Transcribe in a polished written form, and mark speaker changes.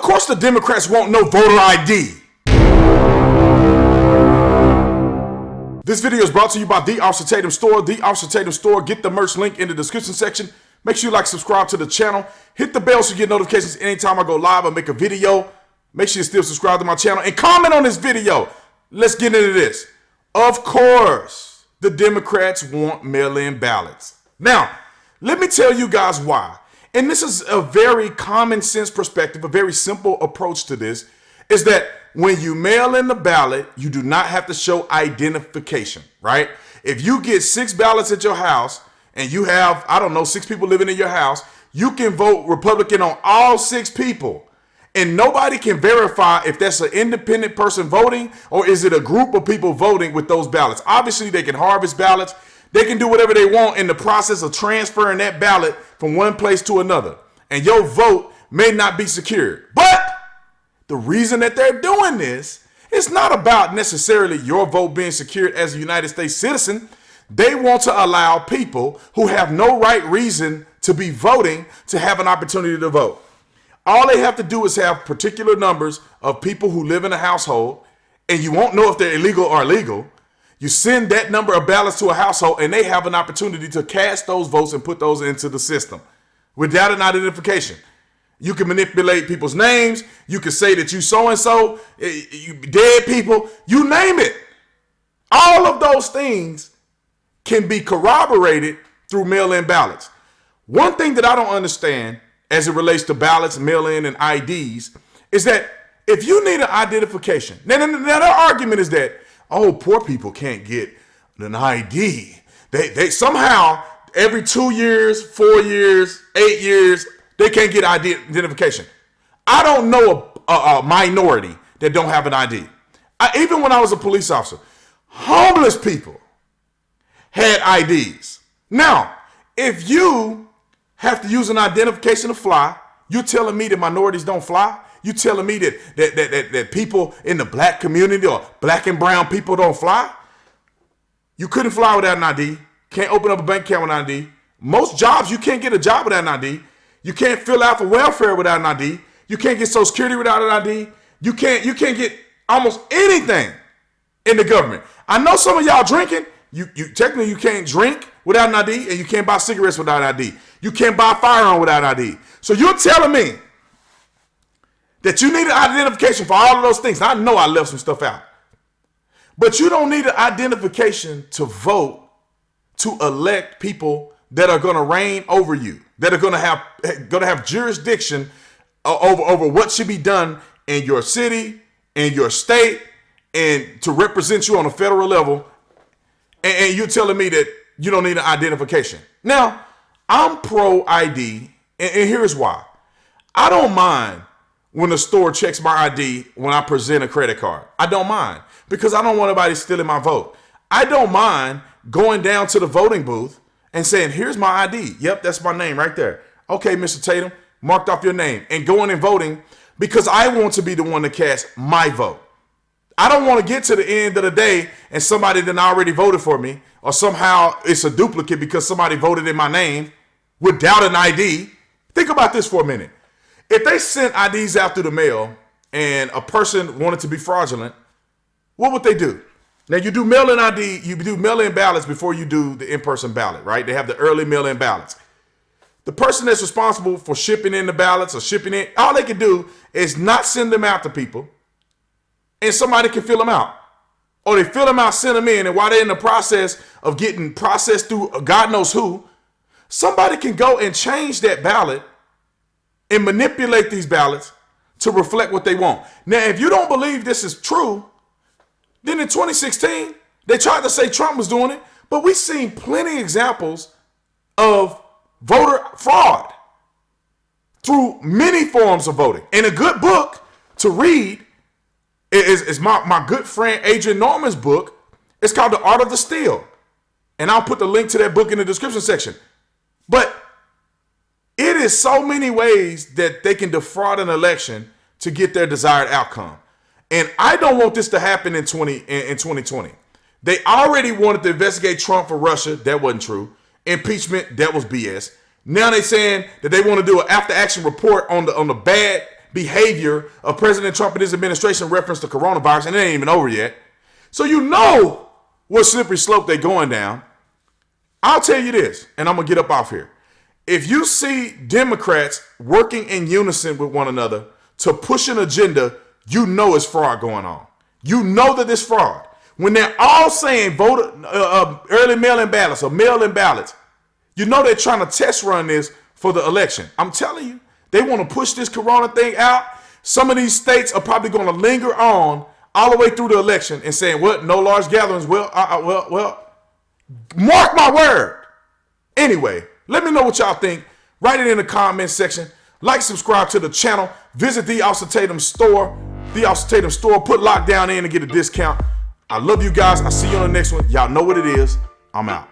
Speaker 1: course the Democrats want no voter ID. This video is brought to you by the Officer Tatum Store. The Officer Tatum Store. Get the merch link in the description section. Make sure you like, subscribe to the channel. Hit the bell so you get notifications anytime I go live or make a video. Make sure you still subscribe to my channel and comment on this video. Let's get into this. Of course, the Democrats want mail-in ballots. Now, let me tell you guys why. And this is a very common sense perspective, a very simple approach to this, is that when you mail in the ballot, you do not have to show identification, right? If you get 6 ballots at your house and you have, I don't know, 6 people living in your house, you can vote Republican on all 6 people. And nobody can verify if that's an independent person voting or is it a group of people voting with those ballots. Obviously, they can harvest ballots. They can do whatever they want in the process of transferring that ballot from one place to another. And your vote may not be secured. But the reason that they're doing this is not about necessarily your vote being secured as a United States citizen. They want to allow people who have no right reason to be voting to have an opportunity to vote. All they have to do is have particular numbers of people who live in a household, and you won't know if they're illegal or legal. You send that number of ballots to a household, and they have an opportunity to cast those votes and put those into the system without an identification. You can manipulate people's names. You can say that you so-and-so, you dead people, you name it. All of those things can be corroborated through mail-in ballots. One thing that I don't understand as it relates to ballots, mail-in, and IDs is that if you need an identification, now their argument is that, oh, poor people can't get an ID. They somehow every 2 years, 4 years, 8 years, they can't get identification. I don't know a minority that don't have an ID. Even when I was a police officer, homeless people had IDs. Now, if you have to use an identification to fly, you're telling me that minorities don't fly? You telling me that people in the black community or black and brown people don't fly? You couldn't fly without an ID. Can't open up a bank account without an ID. Most jobs, you can't get a job without an ID. You can't fill out for welfare without an ID. You can't get Social Security without an ID. You can't get almost anything in the government. I know some of y'all drinking. You technically you can't drink without an ID, and you can't buy cigarettes without an ID. You can't buy a firearm without an ID. So you're telling me that you need an identification for all of those things. I know I left some stuff out. But you don't need an identification to vote to elect people that are going to reign over you, that are going to have jurisdiction over what should be done in your city, in your state, and to represent you on a federal level. And you're telling me that you don't need an identification. Now, I'm pro ID, and here's why. I don't mind when the store checks my ID when I present a credit card. I don't mind because I don't want anybody stealing my vote. I don't mind going down to the voting booth and saying, here's my ID. Yep, that's my name right there. Okay, Mr. Tatum, marked off your name, and going and voting because I want to be the one to cast my vote. I don't want to get to the end of the day and somebody then already voted for me, or somehow it's a duplicate because somebody voted in my name without an ID. Think about this for a minute. If they sent IDs out through the mail and a person wanted to be fraudulent, what would they do? Now you do mail-in ID, you do mail-in ballots before you do the in-person ballot, right? They have the early mail-in ballots. The person that's responsible for shipping in the ballots or shipping in, all they can do is not send them out to people, and somebody can fill them out. Or they fill them out, send them in, and while they're in the process of getting processed through God knows who, somebody can go and change that ballot and manipulate these ballots to reflect what they want. Now, if you don't believe this is true, then in 2016, they tried to say Trump was doing it, but we've seen plenty of examples of voter fraud through many forms of voting. And a good book to read is my good friend Adrian Norman's book. It's called The Art of the Steal. And I'll put the link to that book in the description section. But it is so many ways that they can defraud an election to get their desired outcome. And I don't want this to happen in 2020. They already wanted to investigate Trump for Russia. That wasn't true. Impeachment, that was BS. Now they're saying that they want to do an after action report on the bad behavior of President Trump and his administration reference to coronavirus, and it ain't even over yet. So you know what slippery slope they're going down. I'll tell you this, and I'm going to get up off here. If you see Democrats working in unison with one another to push an agenda, you know it's fraud going on. You know that it's fraud. When they're all saying vote early mail-in ballots or mail-in ballots, you know they're trying to test run this for the election. I'm telling you, they want to push this corona thing out. Some of these states are probably going to linger on all the way through the election and saying, what, no large gatherings? Well, mark my word. Anyway, let me know what y'all think. Write it in the comment section. Like, subscribe to the channel. Visit the Officer Tatum store. The Officer Tatum store. Put lockdown in and get a discount. I love you guys. I'll see you on the next one. Y'all know what it is. I'm out.